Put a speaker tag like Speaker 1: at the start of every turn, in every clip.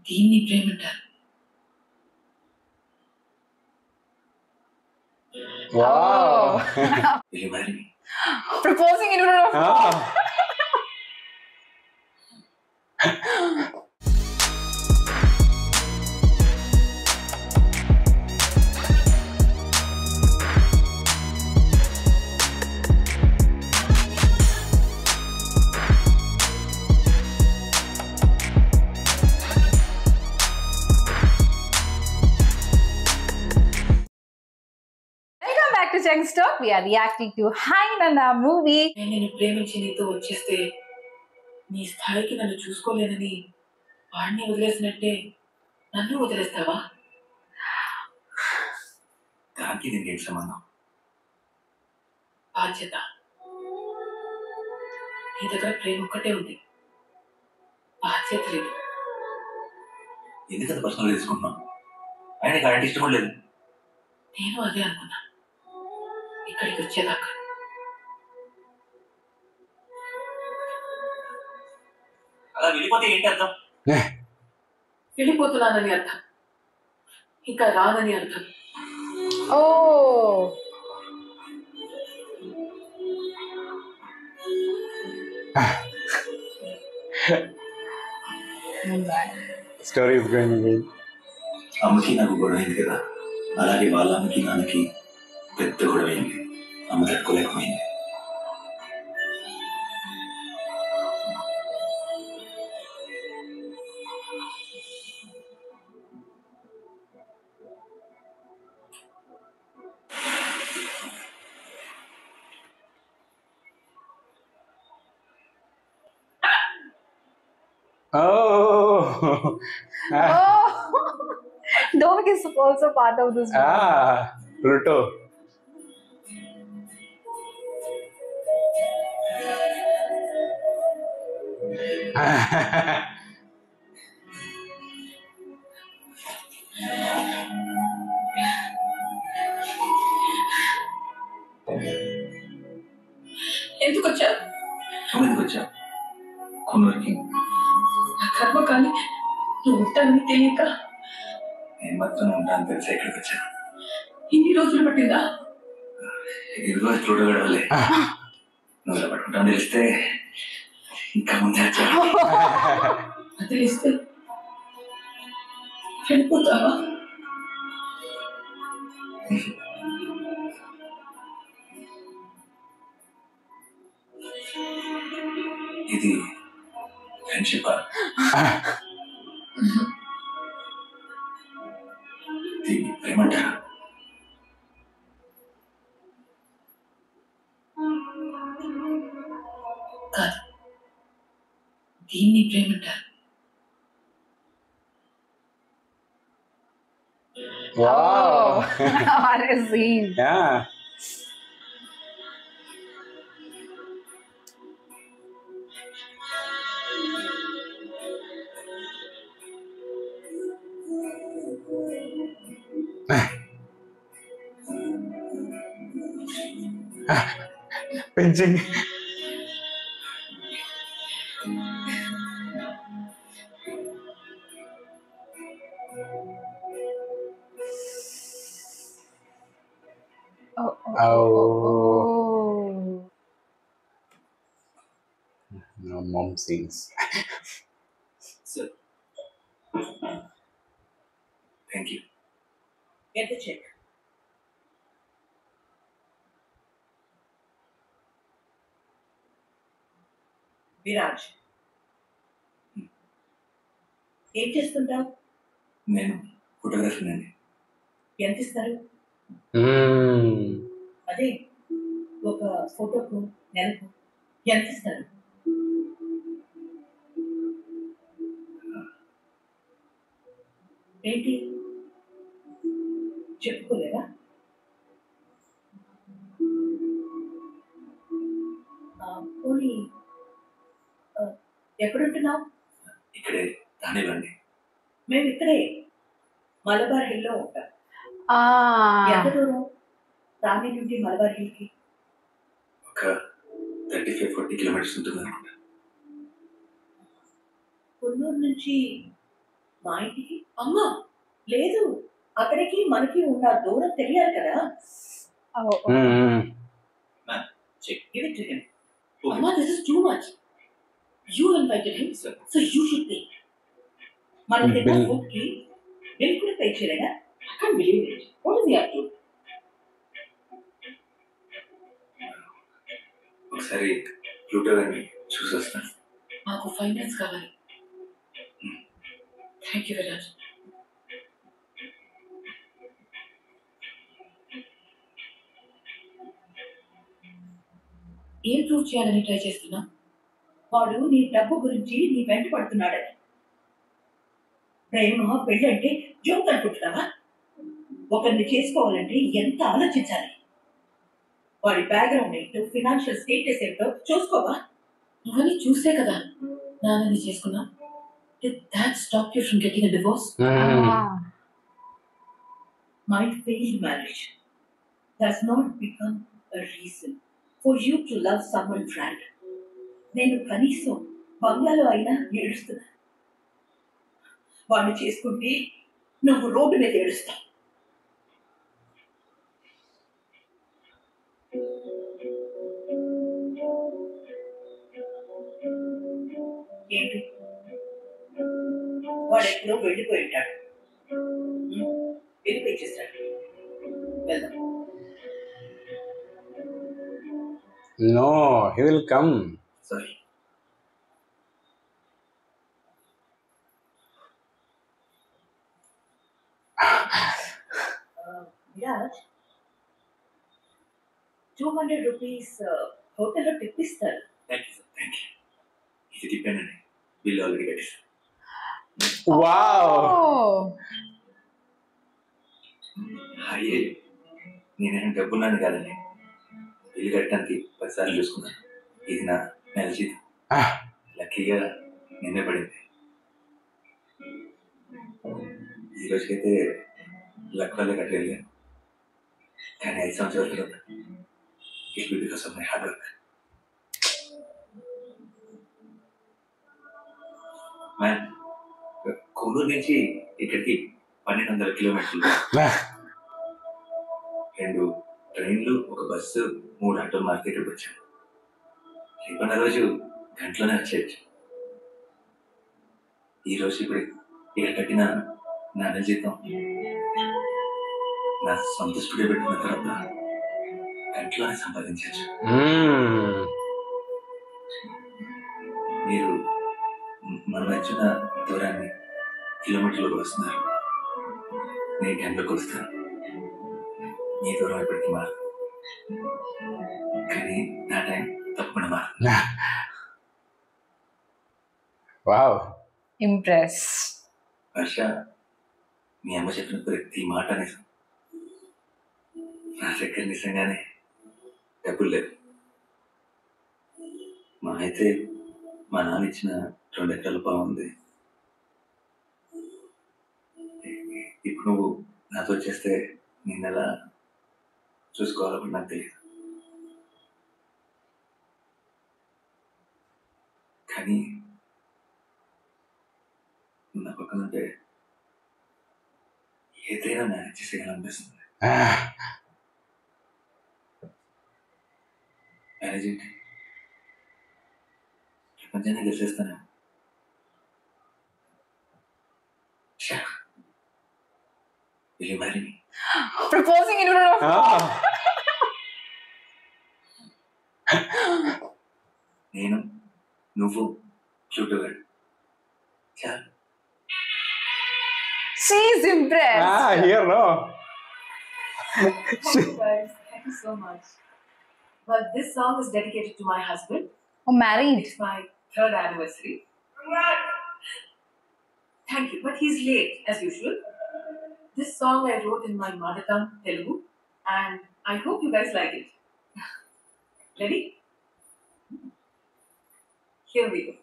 Speaker 1: దీన్ని ప్రేమంటారు.
Speaker 2: Wow.
Speaker 1: Will you marry me?
Speaker 2: Proposing in front of back to Cheng's Talk. We are reacting to Hi Nana movie.
Speaker 1: నేను ప్రేమించి నీతో వచ్చేస్తే నీ స్థాయికి నన్ను చూసుకోలేనని వాడిని వదిలేసినట్టే నన్ను వదిలేస్తావా? దానికి దీనికి ఏంటి సంబంధం? బాధ్యత. నీ దగ్గర ప్రేమ ఒక్కటే ఉంది, బాధ్యత లేదు. ఎందుకంత పర్సనల్ తీసుకుంటున్నావు? ఆయన అలాంటి ఇష్టం లేదు. నేను అదే అనుకున్నా ఇక్కడికి వచ్చేదాకా. అలా వెళ్ళిపోతే ఏంటి అర్థం? వెళ్ళిపోతున్నానని అర్థం, ఇంకా రానని అర్థం.
Speaker 2: Oh.
Speaker 3: Story is going again.
Speaker 1: అమ్మకి నాకు గొడవ అయింది కదా, అలాగే వాళ్ళ అమ్మకి నాన్నకి పెద్ద గొడవ అయింది. అమ్మ తట్టుకోలేకపోయింది.
Speaker 3: Oh.
Speaker 2: Oh. Dog is also part of this movie.
Speaker 3: Pluto.
Speaker 1: ఎందుకు వచ్చావు? ఎందుకు వచ్చావు? కొనురికి నా కర్మ, కానీ నువ్వు ఉంటానని తెలియక నేను మాత్రం ఉంటాను తెలిసి ఎక్కడికి వచ్చాను. ఇన్ని రోజులు పట్టిందా? ఇదిగో చూడగలవలే. నువ్వు ఇలా పట్టుకుంటాను తెలిస్తే ఇంకా ముందే వచ్చాను. తెలిస్తే వెళ్ళిపోతావా? ఇది ఫ్రెండ్షిప్, దీన్ని ప్రేమంటారా? కాదు, దీన్ని ప్రేమంటారు.
Speaker 3: Wow.
Speaker 2: What a scene.
Speaker 3: Yeah. Pinching.
Speaker 2: Oh.
Speaker 3: No mom scenes.
Speaker 1: So, thank you. Get the check. Viraj, ఏం చేస్తుంటావు? నేను ఫోటోగ్రఫీ అండి. ఎంత ఇస్తారు? అదే ఒక ఫోటోకు నెలకు ఎంత ఇస్తారు? ఏంటి చెప్పుకోలేదా? పోనీ ఎక్కడుంటున్నావు? ఇక్కడే రానివ్వండి. మేము ఇక్కడే మలబార్ హిల్లో ఉంటాం. ఎంత దూరం రాణి నుండి మలబార్ హిల్కి? ఒక 35-40 కిలోమీటర్స్ ఉంటుంది అనుకుంటా. కొన్నూరు నుంచి మా ఇంటికి అమ్మా లేదు, అక్కడికి మనకి ఉన్న దూరం తెలియాలి కదా.
Speaker 2: Oh,
Speaker 1: Check. Give it to him. Okay. Amma, this is too much. You invited him, sir. So you should pay. మన తిన్న ఫుడ్ కి బిల్ కూడా పే చేయలేదా? I can't believe it. What is he up to? ఒకసారి Pluto గారిని చూసొస్తాను. మాకు finance కావాలి. Thank you very much. ఏం ప్రూవ్ చేయాలని ట్రై చేస్తున్నా? వాడు నీ డబ్బు గురించి నీ వెంట పడుతున్నాడని. ప్రేమ పెళ్ళంటే జోక్ అనుకుంటున్నావా? ఒకరిని చేసుకోవాలంటే ఎంత ఆలోచించాలి. వాడి బ్యాక్గ్రౌండ్ ఏంటో, ఫినాన్షియల్ స్టేటస్ ఏంటో చూసుకోవా? నువ్వని చూసే కదా నాన్నని చేసుకున్నా. Did that stop you from getting a divorce? My failed marriage does not become a reason for you to love someone right. నేను కనీసం బంగాలో అయినా ఏడుస్తున్నా. వాడిని చేసుకుంటే నువ్వు రోడ్డు మీద ఏడుస్తావు. ఏంటి వాడు ఎప్పుడో వెళ్ళిపోయి ఉంటాడు. వెళ్ళిపోయి చేస్తాడు. వెళ్దాం.
Speaker 3: No, he will come.
Speaker 1: Sorry. Viraj 200 rupees హోటల్లో టిప్ ఇస్తారు. Thank you sir, thank you. ఇది టిప్ అండి, బిల్ ఆల్రెడీ కట్టేసాను.
Speaker 3: Wow.
Speaker 1: అయ్యే నేనేం డబ్బున్నాను కాదండి, బిల్లు కట్టడానికి 10 సార్లు చూసుకున్నాను. ఇది నా నెల జీతం. లక్కీగా నిన్నే పడింది. ఈ రోజుకైతే లక్ వల్లే కట్టగలిగాను. కానీ 5 సంవత్సరాల తర్వాత it will because of my hard work. Ma'am, Kolluru నుంచి ఇక్కడికి 1200 కిలోమీటర్లు. 2 ట్రైన్లు, 1 బస్సు, 3 ఆటోలు మార్కెట్ ఇక్కడికి వచ్చాను. రేపన్న రోజు గంటలోనే వచ్చేయచ్చు. ఈరోజు ఇప్పుడు ఇక్కడ కట్టిన నా నెల జీతం నా సొంత స్టూడియో పెట్టుకున్న తర్వాత గంటలోనే సంపాదించవచ్చు. మీరు మన మధ్యన దూరాన్ని కిలోమీటర్లు కొలుస్తున్నారు, నేను గంటలో కొలుస్తాను. మీ దూరం ఎప్పటికీ మారు, కానీ నా టైం తప్పకుండా మారు.
Speaker 3: Wow.
Speaker 2: Impress.
Speaker 1: వర్ష, మీ అమ్మ చెప్పిన ప్రతి మాట నిజం. నా దగ్గర నిజంగానే డబ్బులు లేవు. మా అయితే మా నాన్న ఇచ్చిన 2 ఎకరాల పొలం ఉంది. ఇప్పుడు నువ్వు నాతో చేస్తే నేను ఎలా చూసుకోవాలని నాకు తెలియదు. కానీ నా పక్కన ఉంటే ఏదైనా మేనేజ్ చేసేయాలనిపిస్తుంది. మేనేజ్ ఏంటి, ప్రపంచాన్ని గెలిచేస్తాను. Will you marry me?
Speaker 2: Proposing in front of
Speaker 1: నేను, నువ్వు, చూడగాడు చాలు.
Speaker 2: She's impressed.
Speaker 3: Here no.
Speaker 1: Thank you guys. Thank you so much. Well, this song is dedicated to my husband.
Speaker 2: Oh, married.
Speaker 1: It's my 3rd anniversary. Thank you, but he's late as usual. This song I wrote in my mother tongue, Telugu, and I hope you guys like it. Ready? Here we go.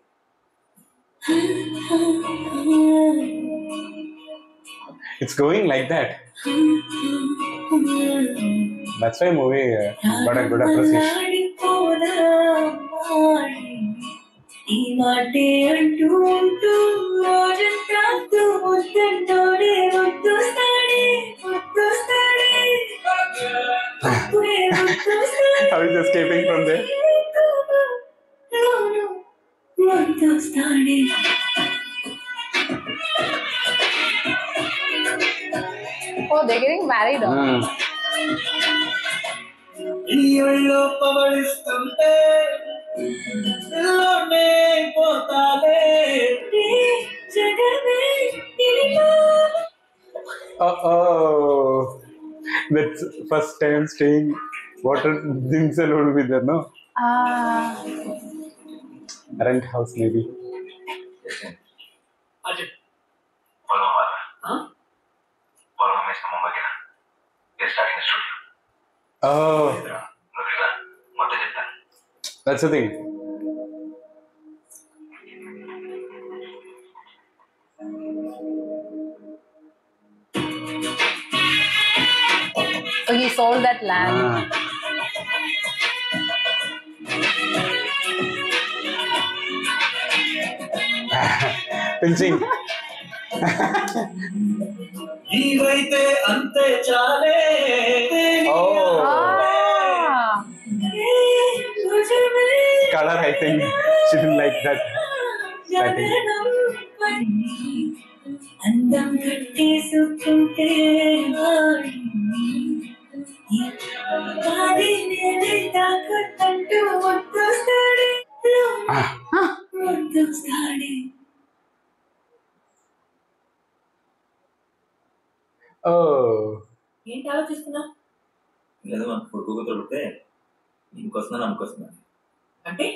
Speaker 3: It's going like that. That's why movie got a good appreciation. ఈ మాటే అంటూ రోజంతా is escaping from there.
Speaker 2: Oh, they're getting married.
Speaker 1: ఇళ్ళో పవడిస్తుంటే ఇల్లోనే పోతాలే జగమే
Speaker 3: Oh, that's first time staying. Water things alone with there, no? Rent house maybe.
Speaker 1: Ajay
Speaker 3: Oh, that's the thing.
Speaker 2: So he sold that land.
Speaker 3: Pinching.
Speaker 1: నీవైతే అంతే చాలే
Speaker 3: Oh, color. I think she didn't like that. I think.
Speaker 1: అందం కట్టేసుకుంటే తాకట్టంటూ వద్దొస్తాడే వద్దొస్తాడే.
Speaker 3: Oh.
Speaker 1: ఏంటి ఆలోచిస్తున్నా?
Speaker 4: లేదు మనకు కొడుకు కుదిరితే ఇంకొస్తున్నా నమ్మకొస్తున్నా
Speaker 1: అంటే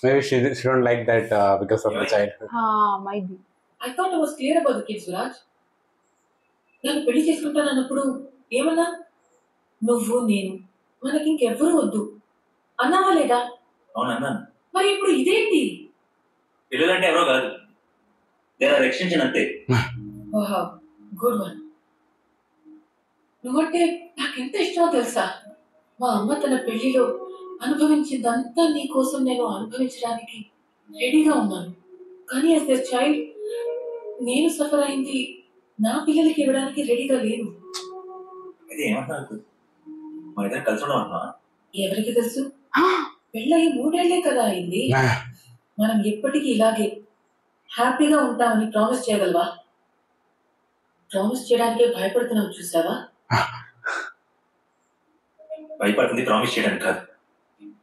Speaker 3: Maybe she don't like that because of the childhood.
Speaker 2: Might be.
Speaker 1: I thought I was clear about the kids, Viraj. నన్ను పెళ్లి చేసుకుంటానన్నప్పుడు ఏమన్నా? నువ్వు నేను మనకి ఇంకెవ్వరూ వద్దు అన్నావా లేదా?
Speaker 4: అవును అన్నాను.
Speaker 1: మరి ఇప్పుడు ఇదేంటి?
Speaker 4: పిల్లలంటే ఎవరో కాదు, ఎక్స్టెన్షన్ అంతే.
Speaker 1: ఓహో, గుడ్ వన్. నువ్వంటే నాకెంత ఇష్టమో తెలుసా? మా అమ్మ తన పెళ్లిలో అనుభవించిందంతా నీ కోసం నేను అనుభవించడానికి రెడీగా ఉన్నాను. కానీ యాజ్ ద చైల్డ్ నేను సఫర్ అయింది నా పిల్లలకి ఇవ్వడానికి రెడీగా లేను.
Speaker 4: ఇది ఏమంటున్నారు? మా ఇద్దరు కలిసి ఉండమంటున్నా?
Speaker 1: ఎవరికి తెలుసు? పెళ్ళయి 3 ఏళ్లే కదా అయింది. మనం ఎప్పటికీ ఇలాగే హ్యాపీగా ఉంటామని ప్రామిస్ చేయగలవా? ప్రామిస్ చేయడానికే భయపడుతున్నావు చూసావా?
Speaker 4: భయపడుతుంది ప్రామిస్ చేయడానికి కాదు,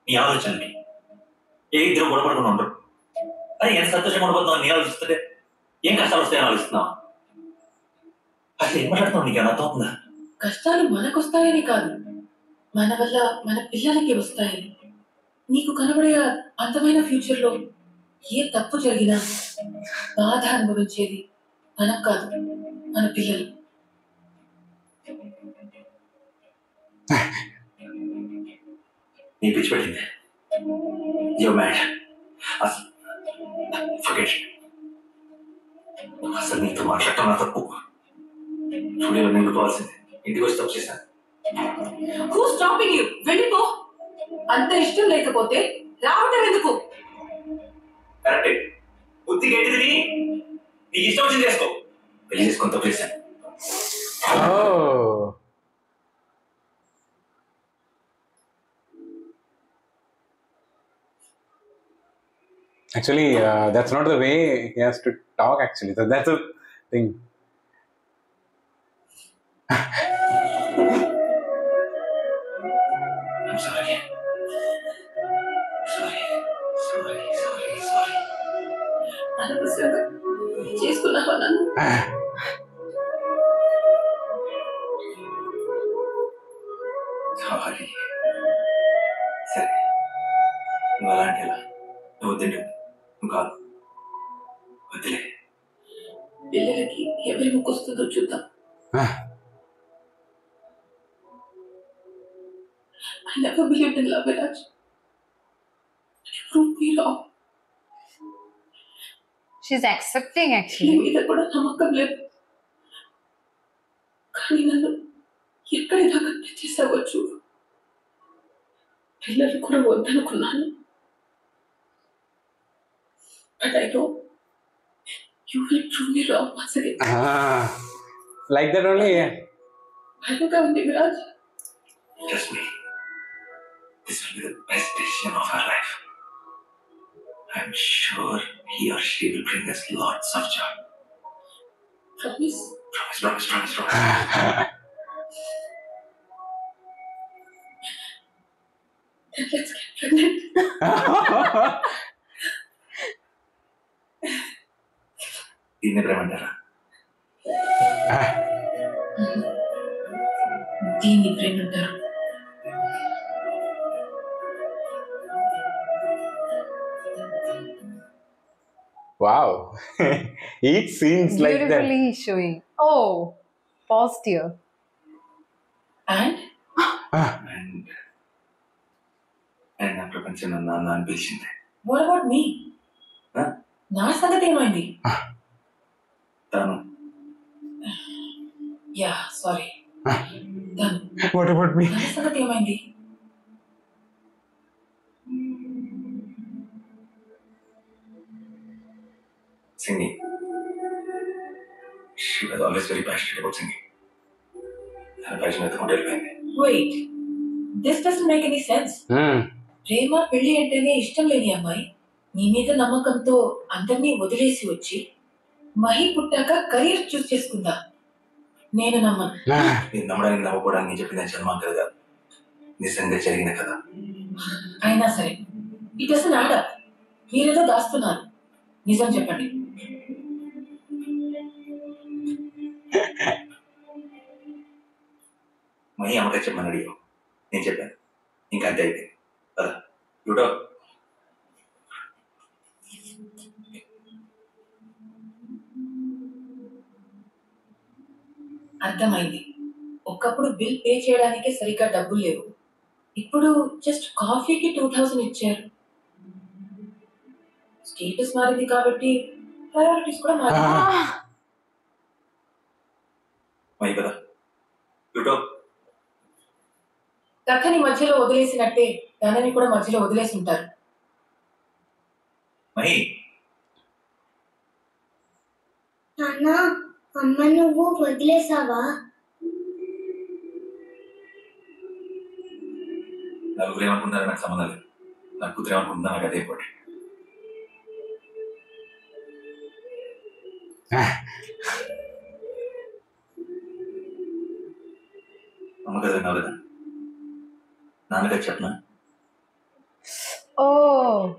Speaker 4: నీ ఆలోచనకి. ఏ ఇద్దరు గొడవపడకుండా ఉండరు. అది ఎంత సంతోషంగా ఉండబోతున్నావు నీ ఆలోచిస్తుంటే ఏం కష్టాలు వస్తాయని ఆలోచిస్తున్నావు. అసలు ఏం మాట్లాడుతున్నావు? నీకు ఏమైనా అర్థం ఉందా?
Speaker 1: కష్టాలు మనకొస్తాయని కాదు, మన వల్ల మన పిల్లలకి వస్తాయని. నీకు కనబడే అందమైన ఫ్యూచర్ లో ఏ తప్పు జరిగినా బాధ అనుభవించేది మనం కాదు, మన పిల్లలు.
Speaker 4: నీ పిచ్చి పెట్టింది. You're mad. Forget it. అసలు నీతో మాట్లాడటం నా తప్పు. స్టూడియోలో నేను పోవాల్సింది, ఇంటికి వచ్చి తప్పు చేశాను.
Speaker 1: Who's stopping you? వెళ్ళిపో. అంత ఇష్టం లేకపోతే రావటం ఎందుకు?
Speaker 4: కరెక్టే. బుద్ధి గట్టిది, నీకు ఇష్టం వచ్చింది చేసుకో. పెళ్లి చేసుకొని తప్పు చేశాను.
Speaker 3: Oh. Actually, that's not the way he has to talk. Actually, that's a thing.
Speaker 4: I'm sorry. Sorry.
Speaker 1: అనవసరంగా చేసుకున్నావా నన్ను?
Speaker 4: Sorry. సరే, నువ్వు అలాంటి ఎలా? నువ్వు వద్దండి, నువ్వు కాదు, వద్దులే.
Speaker 1: పిల్లలకి ఎవరి ముక్కొస్తుందో చూద్దాం. I never believed in love, Viraj. You proved me wrong.
Speaker 2: She's accepting actually.
Speaker 1: నీ మీద కూడా నమ్మకం లేదు. కానీ నన్ను ఎక్కడి దాకా తెచ్చేసావో చూడు. పిల్లలు కూడా వద్దనుకున్నాను. But I know you will prove me wrong once again.
Speaker 3: Like that only.
Speaker 1: భయంగా ఉంది Viraj.
Speaker 4: Trust me, this will be the best decision of our life. I'm sure he or she will bring us lots of joy.
Speaker 1: Promise?
Speaker 4: Promise.
Speaker 1: Then let's get pregnant.
Speaker 4: దీన్ని ప్రేమంటారా?
Speaker 1: దీన్ని ప్రేమంటారు.
Speaker 3: Wow. Each scenes like that.
Speaker 2: Beautifully showing. Oh, paused here.
Speaker 1: And
Speaker 4: and నా ప్రపంచం నాన్న అని పిలిచింది.
Speaker 1: what about me?
Speaker 4: Huh?
Speaker 1: నా సంగతి ఏమైంది?
Speaker 4: తను
Speaker 1: సారీ.
Speaker 3: What about me?
Speaker 1: నా సంగతి ఏమైంది?
Speaker 4: singing. She was always very passionate about singing. తన passion ఎత్తుకుంటూ వెళ్ళిపోయింది.
Speaker 1: Wait, this doesn't make any sense. ప్రేమ పెళ్లి అంటేనే ఇష్టం లేని అమ్మాయి నీ మీద నమ్మకంతో అందరినీ వదిలేసి వచ్చి మహి పుట్టాక కెరీర్ చూస్ చేసుకుందా? నేను నమ్మను.
Speaker 4: నేను నమ్మడానికి నమ్మకపోవడానికి నేను చెప్పిన జన్మాంకర కాదు, నిజంగా జరిగిన కదా.
Speaker 1: అయినా సరే ఇట్ డజంట్ యాడ్ అప్. మీరేదో దాస్తున్నారు. నిజం చెప్పండి.
Speaker 4: మహి అమ్మగా చెప్పమని అడిగావు, నేను చెప్పాను. ఇంకా అంతే అయిపోయింది కదా. యూటో
Speaker 1: అర్థమైంది. ఒకప్పుడు బిల్ పే చేయడానికే సరిగ్గా డబ్బులు లేవు. ఇప్పుడు జస్ట్ కాఫీకి 2000 ఇచ్చారు. స్టేటస్ మారింది కాబట్టి ప్రయారిటీస్ కూడా మారింది.
Speaker 4: మహి కదా. యూటో
Speaker 1: కథని మధ్యలో వదిలేసినట్టే తనని కూడా మధ్యలో వదిలేసి ఉంటారు.
Speaker 4: మహి
Speaker 5: నాన్న, అమ్మ నువ్వు వదిలేసావా?
Speaker 4: నలుగురు ఏమనుకుంటారో నాకు సంబంధం లేదు. నాకు కూతురు ఏమనుకుంటున్నా నాకు అదే ఇంపార్టెంట్. అమ్మగారు విన్నావు కదా, నాన్నగారు చెప్పనా?
Speaker 2: Oh.